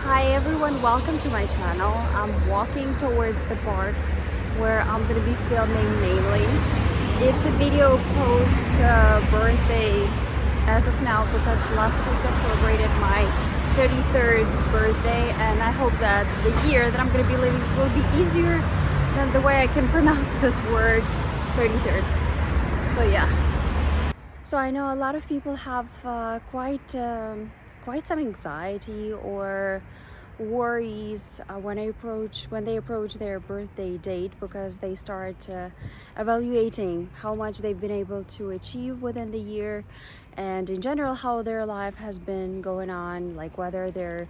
Hi everyone, welcome to my channel. I'm walking towards the park where I'm gonna be filming mainly. It's a video post birthday as of now because last week I celebrated my 33rd birthday, and I hope that the year that I'm gonna be living will be easier than the way I can pronounce this word, 33rd. So yeah. So I know a lot of people have quite some anxiety or worries when they approach their birthday date, because they start evaluating how much they've been able to achieve within the year, and in general how their life has been going on, like whether they're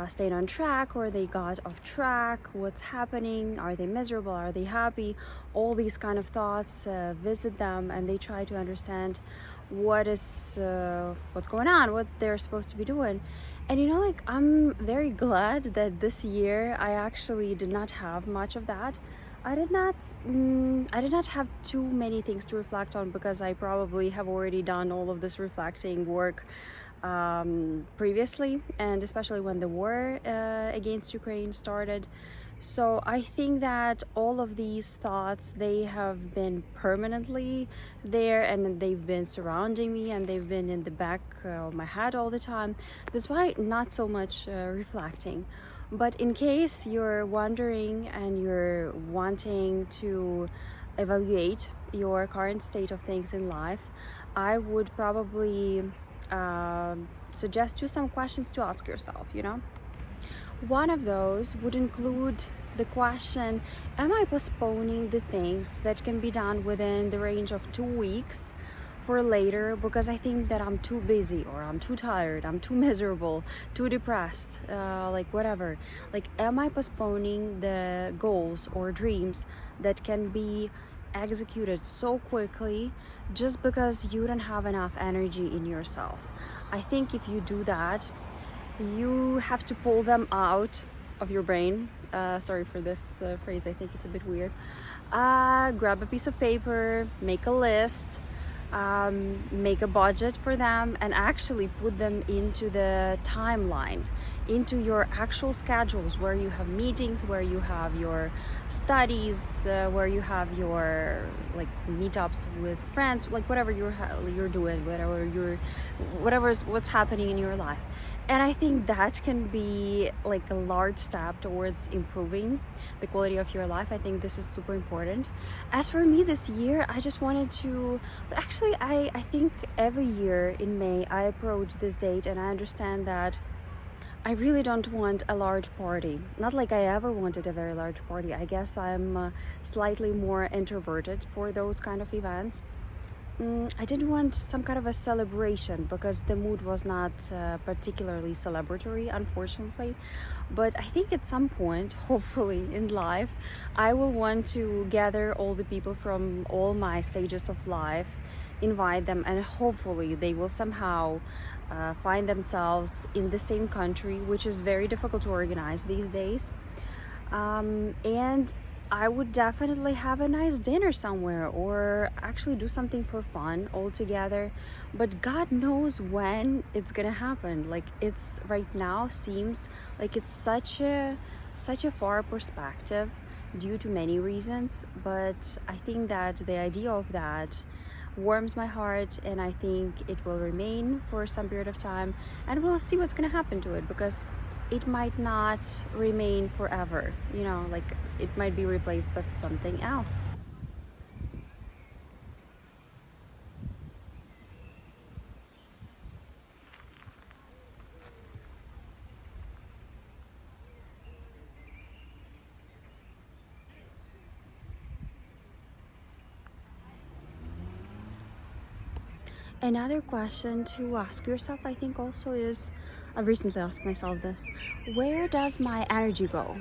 staying on track or they got off track, what's happening, are they miserable, are they happy. All these kind of thoughts visit them, and they try to understand what's going on, what they're supposed to be doing. And like, I'm very glad that this year I actually did not have much of that. I did not have too many things to reflect on, because I probably have already done all of this reflecting work previously, and especially when the war against Ukraine started. So I think that all of these thoughts, they have been permanently there, and they've been surrounding me, and they've been in the back of my head all the time. That's why not so much reflecting. But in case you're wondering and you're wanting to evaluate your current state of things in life, I would probably suggest you some questions to ask yourself. One of those would include the question: am I postponing the things that can be done within the range of 2 weeks for later, because I think that I'm too busy, or I'm too tired, I'm too miserable, too depressed, like whatever. Like, am I postponing the goals or dreams that can be executed so quickly just because you don't have enough energy in yourself? I think if you do that, you have to pull them out of your brain. Sorry for this phrase, I think it's a bit weird. Grab a piece of paper, make a list, make a budget for them, and actually put them into the timeline, into your actual schedules, where you have meetings, where you have your studies, where you have your like meetups with friends, like whatever you're doing, whatever's what's happening in your life. And I think that can be like a large step towards improving the quality of your life. I think this is super important. As for me this year, I just wanted to, but actually I think every year in May I approach this date, and I understand that I really don't want a large party. Not like I ever wanted a very large party. I guess I'm slightly more introverted for those kind of events. I didn't want some kind of a celebration, because the mood was not particularly celebratory, unfortunately. But I think at some point, hopefully in life, I will want to gather all the people from all my stages of life, invite them, and hopefully they will somehow find themselves in the same country, which is very difficult to organize these days. And I would definitely have a nice dinner somewhere, or actually do something for fun all together. But God knows when it's gonna happen. Like, it's right now seems like it's such a far perspective due to many reasons. But I think that the idea of that warms my heart, and I think it will remain for some period of time, and we'll see what's gonna happen to it, because it might not remain forever, like it might be replaced by something else. Another question to ask yourself, I think, also is, I've recently asked myself this: where does my energy go?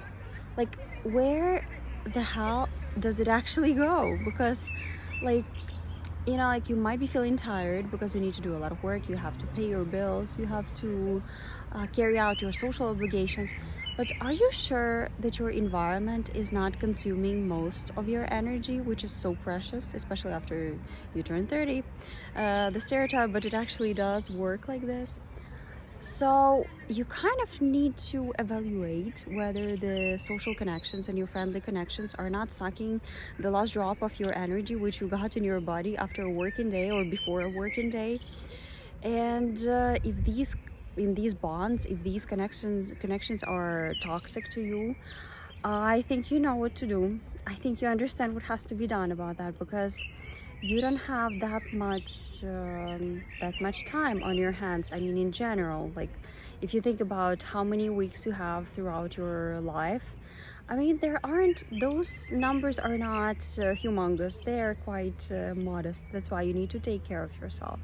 Like, where the hell does it actually go? Because, like, like, you might be feeling tired because you need to do a lot of work, you have to pay your bills, you have to carry out your social obligations. But are you sure that your environment is not consuming most of your energy, which is so precious, especially after you turn 30? The stereotype, but it actually does work like this. So you kind of need to evaluate whether the social connections and your friendly connections are not sucking the last drop of your energy which you got in your body after a working day or before a working day. And if these bonds, if these connections are toxic to you, I think you know what to do. I think you understand what has to be done about that, because you don't have that much time on your hands. I mean, in general, like if you think about how many weeks you have throughout your life, I mean, there aren't those numbers are not humongous. They are quite modest. That's why you need to take care of yourself.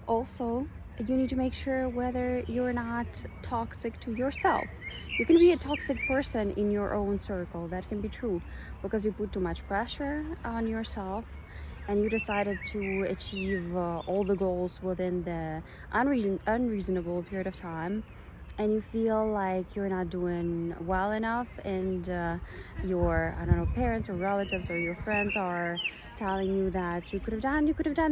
Also, you need to make sure whether you're not toxic to yourself. You can be a toxic person in your own circle, that can be true, because you put too much pressure on yourself and you decided to achieve all the goals within the unreasonable period of time, and you feel like you're not doing well enough, and your, I don't know, parents or relatives or your friends are telling you that you could have done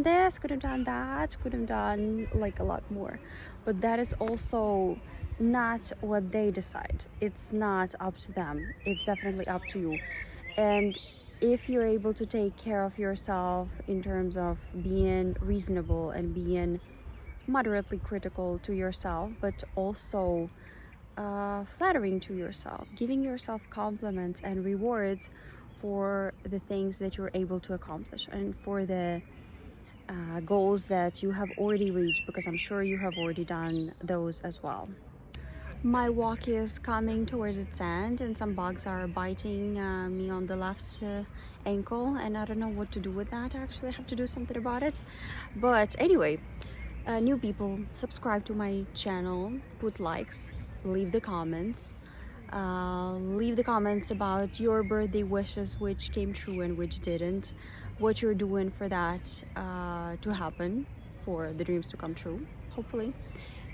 this, could have done that, could have done like a lot more. But that is also not what they decide. It's not up to them. It's definitely up to you. And if you're able to take care of yourself in terms of being reasonable and being moderately critical to yourself, but also flattering to yourself, giving yourself compliments and rewards for the things that you're able to accomplish and for the goals that you have already reached, because I'm sure you have already done those as well. My walk is coming towards its end, and some bugs are biting me on the left ankle, and I don't know what to do with that. Actually, I have to do something about it. But anyway, new people, subscribe to my channel, put likes, leave the comments. Leave the comments about your birthday wishes, which came true and which didn't, what you're doing for that to happen, for the dreams to come true, hopefully.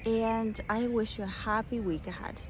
And I wish you a happy week ahead.